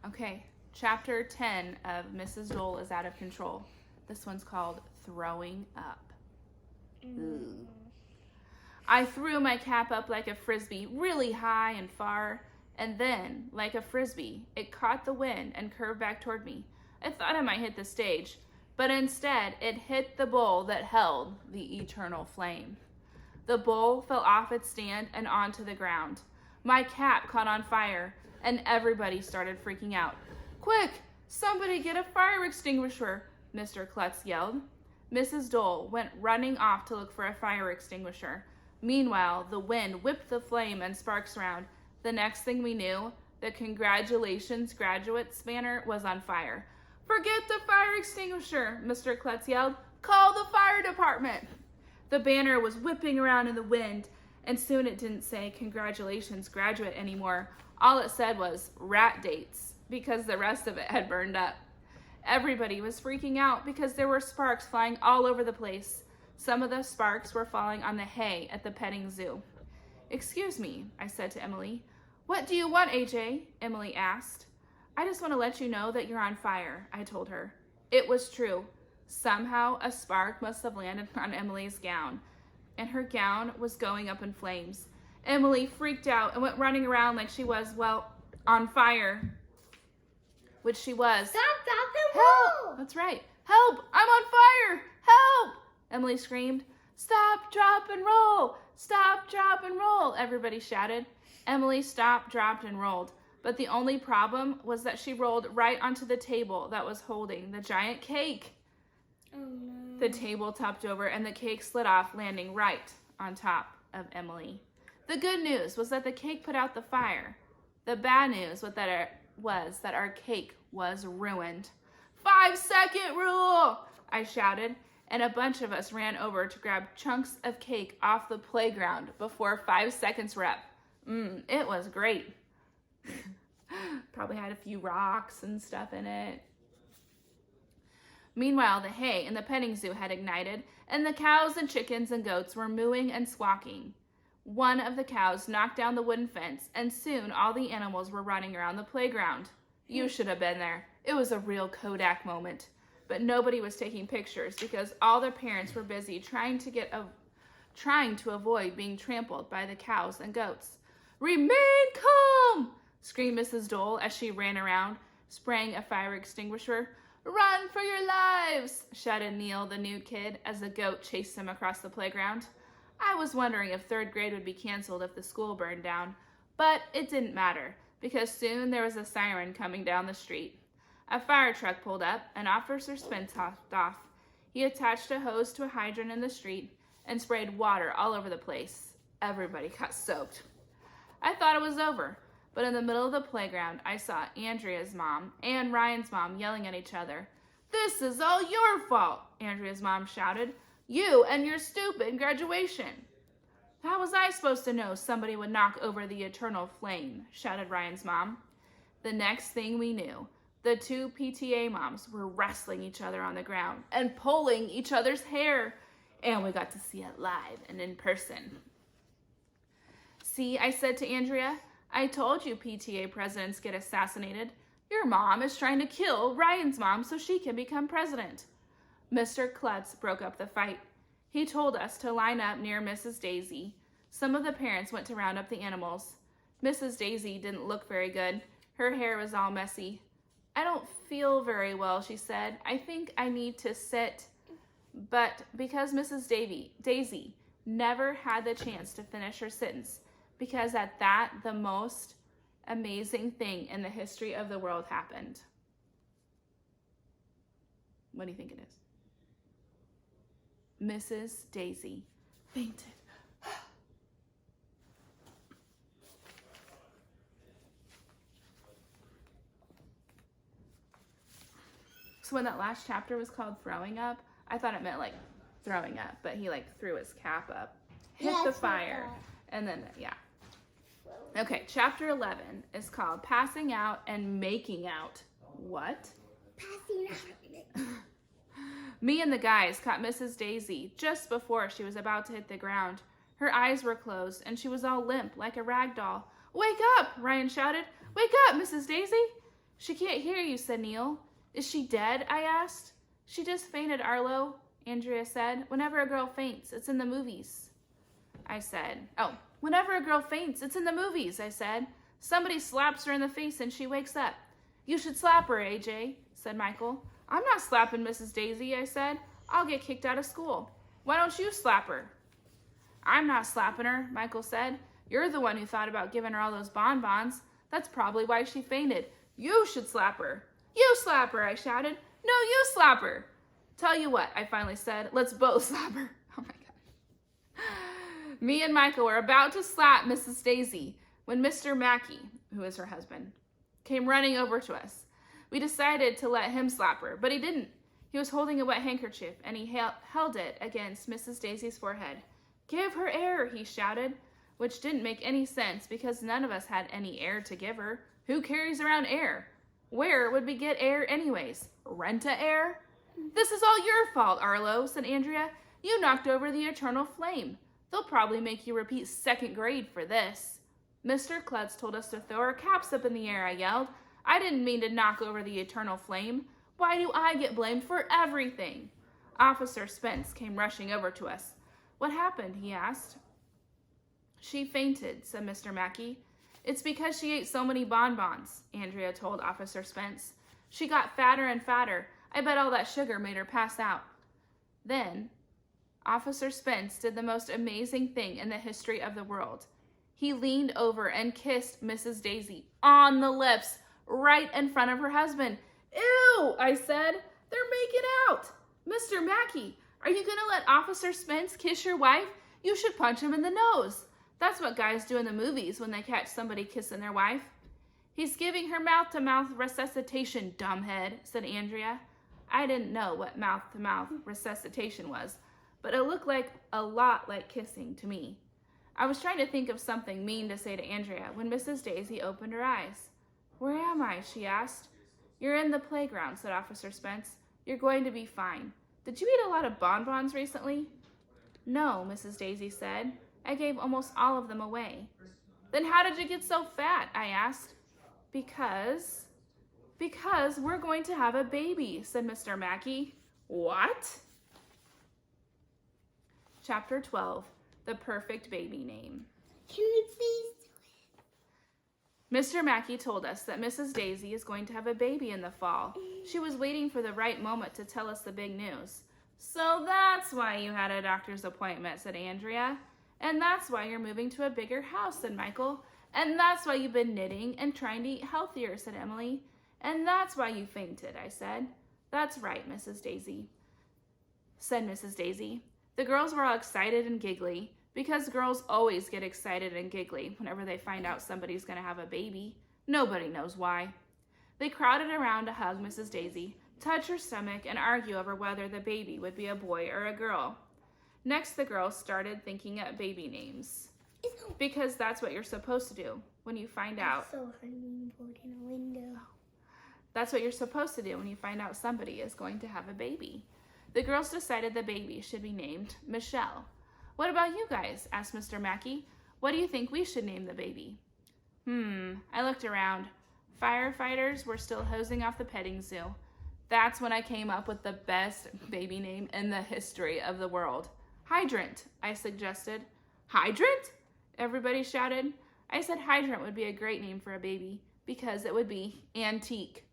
Okay, chapter 10 of Mrs. Dole is out of control. This one's called Throwing Up. Ooh. I threw my cap up like a frisbee, really high and far, and then, like a frisbee, it caught the wind and curved back toward me. I thought I might hit the stage, but instead it hit the bowl that held the eternal flame. The bowl fell off its stand and onto the ground. My cap caught on fire, and everybody started freaking out. "Quick, somebody get a fire extinguisher," Mr. Klutz yelled. Mrs. Dole went running off to look for a fire extinguisher. Meanwhile, the wind whipped the flame and sparks around. The next thing we knew, the congratulations graduates banner was on fire. "Forget the fire extinguisher," Mr. Klutz yelled. "Call the fire department." The banner was whipping around in the wind, and soon it didn't say congratulations graduate anymore. All it said was rat dates, because the rest of it had burned up. Everybody was freaking out because there were sparks flying all over the place. Some of the sparks were falling on the hay at the petting zoo. "Excuse me," I said to Emily. "What do you want, AJ?" Emily asked. "I just want to let you know that you're on fire," I told her. It was true. Somehow a spark must have landed on Emily's gown, and her gown was going up in flames. Emily freaked out and went running around like she was, well, on fire. Which she was. "Stop, drop, and Help! roll!" That's right. "Help! I'm on fire! Help!" Emily screamed. "Stop, drop, and roll! Stop, drop, and roll!" Everybody shouted. Emily stopped, dropped, and rolled. But the only problem was that she rolled right onto the table that was holding the giant cake. Oh no. The table topped over and the cake slid off, landing right on top of Emily. The good news was that the cake put out the fire. The bad news was that our cake was ruined. 5-second rule, I shouted, and a bunch of us ran over to grab chunks of cake off the playground before 5 seconds were up. It was great. Probably had a few rocks and stuff in it. Meanwhile, the hay in the petting zoo had ignited, and the cows and chickens and goats were mooing and squawking. One of the cows knocked down the wooden fence, and soon all the animals were running around the playground. You should have been there. It was a real Kodak moment. But nobody was taking pictures because all their parents were busy trying to avoid being trampled by the cows and goats. "Remain calm!" screamed Mrs. Dole as she ran around, spraying a fire extinguisher. "Run for your lives!" shouted Neil, the nude kid, as the goat chased him across the playground. I was wondering if third grade would be canceled if the school burned down, but it didn't matter because soon there was a siren coming down the street. A fire truck pulled up, and Officer Spence hopped off. He attached a hose to a hydrant in the street and sprayed water all over the place. Everybody got soaked. I thought it was over, but in the middle of the playground, I saw Andrea's mom and Ryan's mom yelling at each other. "This is all your fault," Andrea's mom shouted. "You and your stupid graduation." "How was I supposed to know somebody would knock over the eternal flame?" shouted Ryan's mom. The next thing we knew, the two PTA moms were wrestling each other on the ground and pulling each other's hair, and we got to see it live and in person. "See," I said to Andrea, "I told you PTA presidents get assassinated. Your mom is trying to kill Ryan's mom so she can become president." Mr. Klutz broke up the fight. He told us to line up near Mrs. Daisy. Some of the parents went to round up the animals. Mrs. Daisy didn't look very good. Her hair was all messy. "I don't feel very well," she said. "I think I need to sit." But because Mrs. Daisy never had the chance to finish her sentence, because at that, the most amazing thing in the history of the world happened. What do you think it is? Mrs. Daisy fainted. So when that last chapter was called Throwing Up, I thought it meant like throwing up, but he like threw his cap up, hit the fire, and then, yeah. Okay, chapter 11 is called Passing Out and Making Out. What? Passing out. Me and the guys caught Mrs. Daisy just before she was about to hit the ground. Her eyes were closed, and she was all limp like a rag doll. "Wake up!" Ryan shouted. "Wake up, Mrs. Daisy!" She can't hear you, said Neil. Is she dead? I asked. She just fainted, Arlo, Andrea said. Whenever a girl faints, it's in the movies. I said, oh, whenever a girl faints, it's in the movies, I said. Somebody slaps her in the face and she wakes up. You should slap her, AJ, said Michael. I'm not slapping Mrs. Daisy, I said. I'll get kicked out of school. Why don't you slap her? I'm not slapping her, Michael said. You're the one who thought about giving her all those bonbons. That's probably why she fainted. You should slap her. You slap her, I shouted. No, you slap her. Tell you what, I finally said. Let's both slap her. Oh my God. Me and Michael were about to slap Mrs. Daisy when Mr. Mackey, who is her husband, came running over to us. We decided to let him slap her, but he didn't. He was holding a wet handkerchief, and he held it against Mrs. Daisy's forehead. Give her air, he shouted, which didn't make any sense because none of us had any air to give her. Who carries around air? Where would we get air anyways? Rent-a-air? This is all your fault, Arlo, said Andrea. You knocked over the eternal flame. They'll probably make you repeat second grade for this. Mr. Klutz told us to throw our caps up in the air, I yelled. I didn't mean to knock over the eternal flame. Why do I get blamed for everything? Officer Spence came rushing over to us. What happened? He asked. She fainted, said Mr. Mackey. It's because she ate so many bonbons, Andrea told Officer Spence. She got fatter and fatter. I bet all that sugar made her pass out. Then, Officer Spence did the most amazing thing in the history of the world. He leaned over and kissed Mrs. Daisy on the lips, right in front of her husband. Ew, I said. They're making out. Mr. Mackey, are you going to let Officer Spence kiss your wife? You should punch him in the nose. That's what guys do in the movies when they catch somebody kissing their wife. He's giving her mouth-to-mouth resuscitation, dumbhead, said Andrea. I didn't know what mouth-to-mouth resuscitation was, but it looked like a lot like kissing to me. I was trying to think of something mean to say to Andrea when Mrs. Daisy opened her eyes. Where am I? She asked. You're in the playground, said Officer Spence. You're going to be fine. Did you eat a lot of bonbons recently? No, Mrs. Daisy said. I gave almost all of them away. Then how did you get so fat? I asked. Because we're going to have a baby, said Mr. Mackey. What? Chapter 12, The Perfect Baby Name. Can we please do Mr. Mackey told us that Mrs. Daisy is going to have a baby in the fall. She was waiting for the right moment to tell us the big news. So that's why you had a doctor's appointment, said Andrea. And that's why you're moving to a bigger house, said Michael. And that's why you've been knitting and trying to eat healthier, said Emily. And that's why you fainted, I said. That's right, Mrs. Daisy, said Mrs. Daisy. The girls were all excited and giggly, because girls always get excited and giggly whenever they find out somebody's going to have a baby. Nobody knows why. They crowded around to hug Mrs. Daisy, touch her stomach, and argue over whether the baby would be a boy or a girl. Next, the girls started thinking up baby names, because that's what you're supposed to do when you find out. So hard being bored in a window. That's what you're supposed to do when you find out somebody is going to have a baby. The girls decided the baby should be named Michelle. What about you guys? Asked Mr. Mackey. What do you think we should name the baby? I looked around. Firefighters were still hosing off the petting zoo. That's when I came up with the best baby name in the history of the world. Hydrant, I suggested. Hydrant? Everybody shouted. I said hydrant would be a great name for a baby because it would be antique.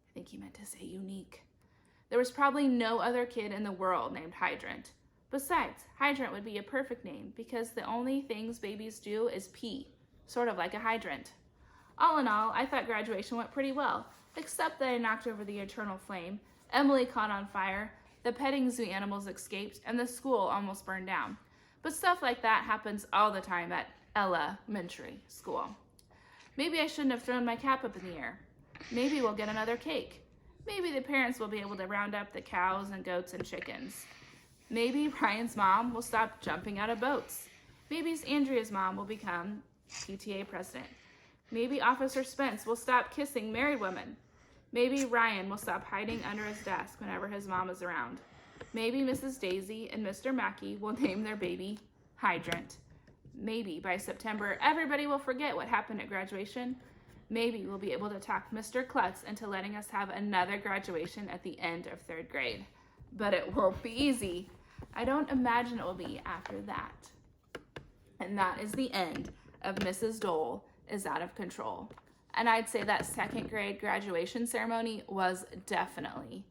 I think he meant to say unique. There was probably no other kid in the world named Hydrant. Besides, Hydrant would be a perfect name because the only things babies do is pee, sort of like a hydrant. All in all, I thought graduation went pretty well, except that I knocked over the eternal flame, Emily caught on fire, the petting zoo animals escaped, and the school almost burned down. But stuff like that happens all the time at elementary school. Maybe I shouldn't have thrown my cap up in the air. Maybe we'll get another cake. Maybe the parents will be able to round up the cows and goats and chickens. Maybe Ryan's mom will stop jumping out of boats. Maybe Andrea's mom will become PTA president. Maybe Officer Spence will stop kissing married women. Maybe Ryan will stop hiding under his desk whenever his mom is around. Maybe Mrs. Daisy and Mr. Mackey will name their baby Hydrant. Maybe by September, everybody will forget what happened at graduation. Maybe we'll be able to talk Mr. Klutz into letting us have another graduation at the end of 3rd grade. But it won't be easy. I don't imagine it will be after that. And that is the end of Mrs. Dole is Out of Control. And I'd say that 2nd grade graduation ceremony was definitely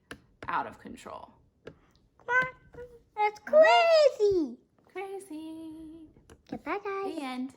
out of control. That's crazy. Crazy. Goodbye, guys. The end.